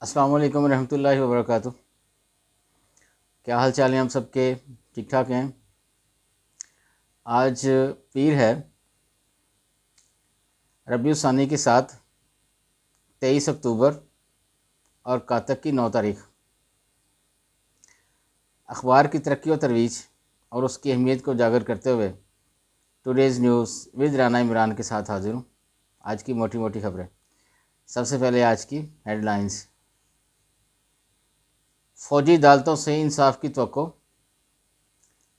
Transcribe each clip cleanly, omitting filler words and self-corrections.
السلام علیکم ورحمۃ اللہ وبرکاتہ۔ کیا حال چال ہیں ہم سب کے؟ ٹھیک ٹھاک ہیں؟ آج پیر ہے، ربیع الثانی کے ساتھ 23 اکتوبر اور کاتک کی 9 تاریخ۔ اخبار کی ترقی و ترویج اور اس کی اہمیت کو اجاگر کرتے ہوئے today's news with Rana Imran کے ساتھ حاضر ہوں۔ آج کی موٹی موٹی خبریں۔ سب سے پہلے آج کی ہیڈ لائنز۔ فوجی عدالتوں سے انصاف کی توقع،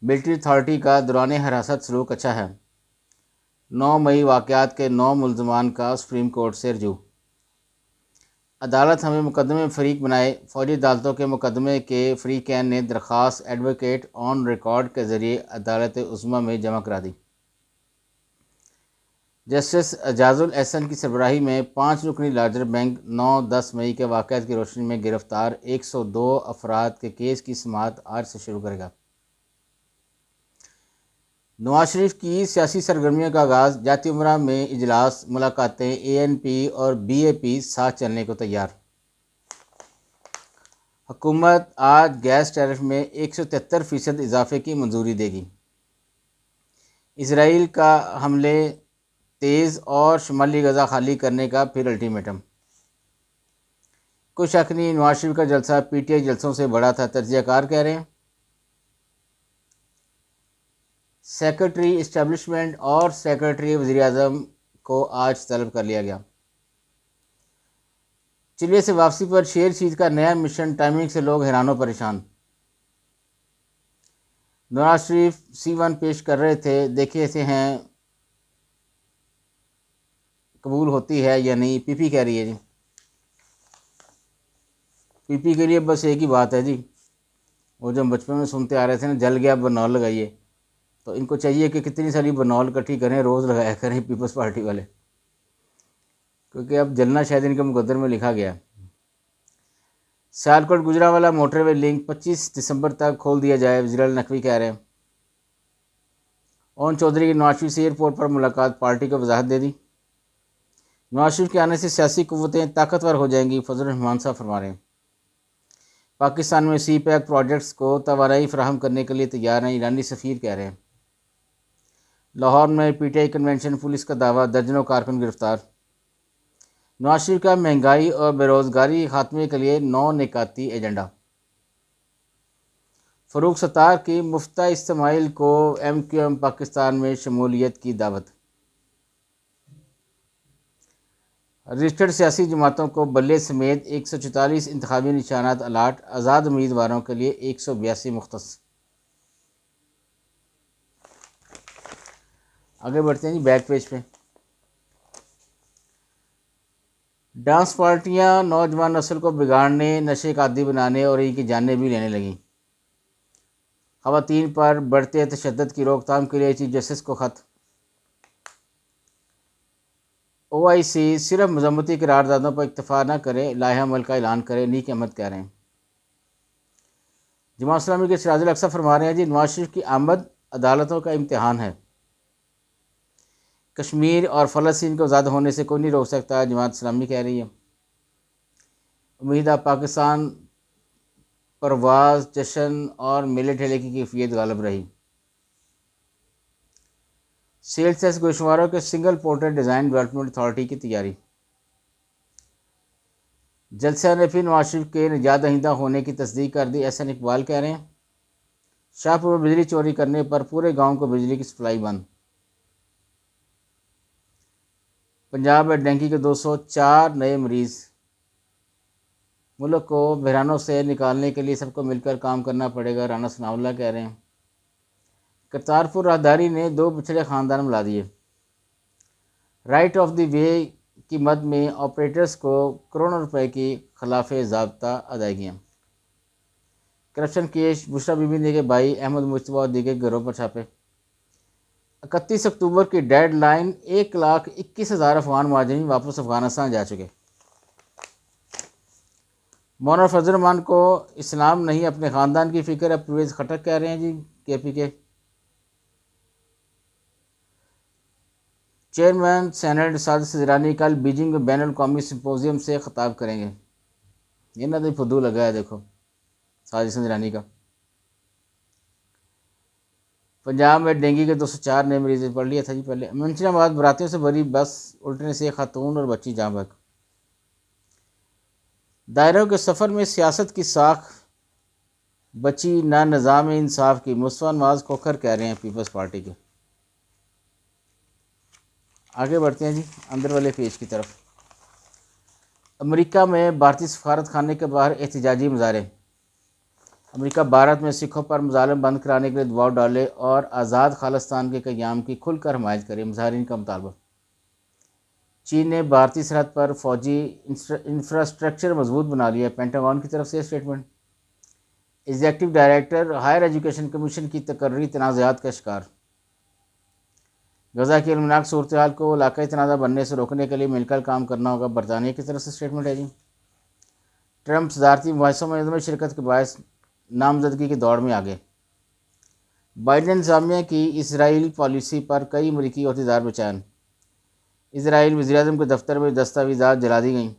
ملٹری اتھارٹی کا دوران حراست سلوک اچھا ہے۔ 9 مئی واقعات کے 9 ملزمان کا سپریم کورٹ سے رجوع۔ عدالت ہمیں مقدمے فریق بنائے، فوجی عدالتوں کے مقدمے کے فریقین نے درخواست ایڈوکیٹ آن ریکارڈ کے ذریعے عدالت عظمیٰ میں جمع کرا دی۔ جسٹس اعجاز الاحسن کی سربراہی میں 5 رکنی لارجر بینک 9-10 مئی کے واقعات کی روشنی میں گرفتار 102 افراد کے کیس کی سماعت آج سے شروع کرے گا۔ نواز شریف کی سیاسی سرگرمیوں کا آغاز، جاتی امرہ میں اجلاس، ملاقاتیں، اے این پی اور بی اے پی ساتھ چلنے کو تیار۔ حکومت آج گیس ٹیرف میں 173% اضافے کی منظوری دے گی۔ اسرائیل کا حملے تیز اور شمالی غزہ خالی کرنے کا پھر الٹیمیٹم۔ کوئی شک نہیں، نواز شریف کا جلسہ پی ٹی آئی جلسوں سے بڑا تھا، تجزیہ کار کہہ رہے ہیں۔ سیکرٹری اسٹیبلشمنٹ اور سیکرٹری وزیر اعظم کو آج طلب کر لیا گیا۔ چلیے سے واپسی پر شیر شید کا نیا مشن، ٹائمنگ سے لوگ حیران و پریشان۔ نواز شریف C1 پیش کر رہے تھے، دیکھے ایسے ہیں قبول ہوتی ہے یا نہیں۔ پی پی کہہ رہی ہے جی، پی پی کے لیے بس ایک ہی بات ہے جی، وہ جو ہم بچپن میں سنتے آ رہے تھے نا، جل گیا برنول لگائیے۔ تو ان کو چاہیے کہ کتنی ساری برنول اکٹھی کریں، روز لگایا کریں پیپلز پارٹی والے، کیونکہ اب جلنا شاید ان کے مقدر میں لکھا گیا۔ سیالکوٹ گجرانوالہ موٹر وے لنک 25 دسمبر تک کھول دیا جائے، وزیر نقوی کہہ رہے ہیں۔ اون چودھری کی نواز شریف سے ایئرپورٹ پر ملاقات، پارٹی کو وضاحت دے دی۔ نواز شریف کے آنے سے سیاسی قوتیں طاقتور ہو جائیں گی، فضل الرحمان صاحب فرما رہے ہیں۔ پاکستان میں سی پیک پروجیکٹس کو توانائی فراہم کرنے کے لیے تیار ہیں، ایرانی سفیر کہہ رہے ہیں۔ لاہور میں P T I convention, police کا دعویٰ، درجنوں کارکن گرفتار۔ نواز شریف کا مہنگائی اور بے روزگاری کے خاتمے کے لیے 9 نکاتی ایجنڈا۔ فاروق ستار کی مفتہ اسماعیل کو ایم کیو ایم پاکستان میں شمولیت کی دعوت۔ رجسٹرڈ سیاسی جماعتوں کو بلے سمیت 144 انتخابی نشانات الاٹ، آزاد امیدواروں کے لیے 182 مختص۔ آگے بڑھتے ہیں جی بیک پیج پہ۔ ڈانس پارٹیاں نوجوان نسل کو بگاڑنے، نشے کا عادی بنانے اور ان کی جانیں بھی لینے لگیں۔ خواتین پر بڑھتے تشدد کی روک تھام کے لیے چیف جسٹس کو خط۔ او آئی سی صرف مذمتی قراردادوں پر اکتفا نہ کرے، لائحہ عمل کا اعلان کرے، نیک احمد کہہ رہے ہیں۔ جماعت اسلامی کے سراج الاقصی فرما رہے ہیں جی، نواز شریف کی آمد عدالتوں کا امتحان ہے، کشمیر اور فلسطین کو آزاد ہونے سے کوئی نہیں روک سکتا، جماعت اسلامی کہہ رہی ہے۔ امید ہے پاکستان پرواز، جشن اور میلے ٹھیلے کی کیفیت غالب رہی۔ سیلز ٹیکس گوشواروں کے single portal design development authority کی تیاری۔ جلسہ نے پھر نواز شریف کے نجات دہندہ ہونے کی تصدیق کر دی، احسن اقبال کہہ رہے ہیں۔ شاہپور میں بجلی چوری کرنے پر پورے گاؤں کو بجلی کی سپلائی بند۔ پنجاب میں ڈینگی کے 204 نئے مریض۔ ملک کو بحرانوں سے نکالنے کے لیے سب کو مل کر کام کرنا پڑے گا، رانا ثناء اللہ کہہ رہے ہیں۔ کرتارپور راہداری نے 2 پچھڑے خاندان ملا دیے۔ رائٹ آف دی وے کی مد میں آپریٹرز کو کروڑوں روپے کی خلاف ضابطہ ادائیگیاں۔ Corruption case, Bushra Bibi کے بھائی احمد مشتبہ اور دیگر گروہ پر چھاپے۔ 31 اکتوبر کی ڈیڈ لائن، 1,21,000 افغان مہاجرین واپس افغانستان جا چکے۔ مولانا فضل الرحمان کو اسلام نہیں اپنے خاندان کی فکر ہے، پرویز خٹک کہہ رہے ہیں جی کے پی کے۔ چیئرمین سینٹ سعادت زیرانی کل بیجنگ میں بین الاقوامی سمپوزیم سے خطاب کریں گے۔ یہ نہ تو فدو لگا ہے دیکھو ساجد سنجرانی کا۔ پنجاب میں ڈینگی کے 204 نئے مریض پڑھ لیا تھا جی پہلے۔ منشیات آباد براتیوں سے بھری بس الٹنے سے ایک خاتون اور بچی جاں بحق۔ دائروں کے سفر میں سیاست کی ساکھ بچی نہ نظام انصاف کی، مصطفیٰ نواز کھوکھر کہہ رہے ہیں پیپلز پارٹی کے۔ آگے بڑھتے ہیں جی اندر والے پیج کی طرف۔ امریکہ میں بھارتی سفارت خانے کے باہر احتجاجی مظاہرے۔ امریکہ بھارت میں سکھوں پر مظالم بند کرانے کے لیے دباؤ ڈالے اور آزاد خالصتان کے قیام کی کھل کر حمایت کرے، مظاہرین کا مطالبہ۔ چین نے بھارتی سرحد پر فوجی انفراسٹرکچر مضبوط بنا لیا، پینٹاگون کی طرف سے statement. Executive director higher education commission کی تقرری تنازعات کا شکار۔ غزہ کی المناک صورتحال کو علاقائی تنازع بننے سے روکنے کے لیے مل کر کام کرنا ہوگا، برطانیہ کی طرف سے اسٹیٹمنٹ ہے جی۔ ٹرمپ صدارتی مباحثوں میں عدم شرکت کے باعث نامزدگی کی دوڑ میں آگے۔ بائیڈن انتظامیہ کی اسرائیل پالیسی پر کئی امریکی عہدیدار بے چین۔ اسرائیل وزیراعظم کے دفتر میں دستاویزات جلا دی گئیں۔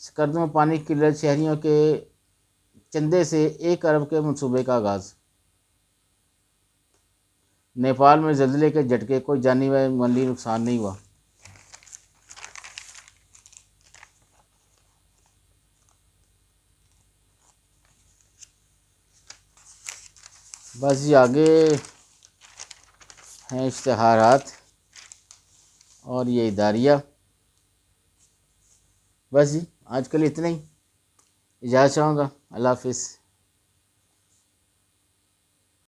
سکردوں میں پانی کی قلت، شہریوں کے چندے سے 1 ارب کے منصوبے کا آغاز۔ نیپال میں زلزلے کے جھٹکے، کوئی جانی و مالی نقصان نہیں ہوا۔ بس جی آگے ہیں اشتہارات اور یہ اداریہ۔ بس جی آج کے لیے اتنا ہی، اجازت چاہوں گا، اللہ حافظ۔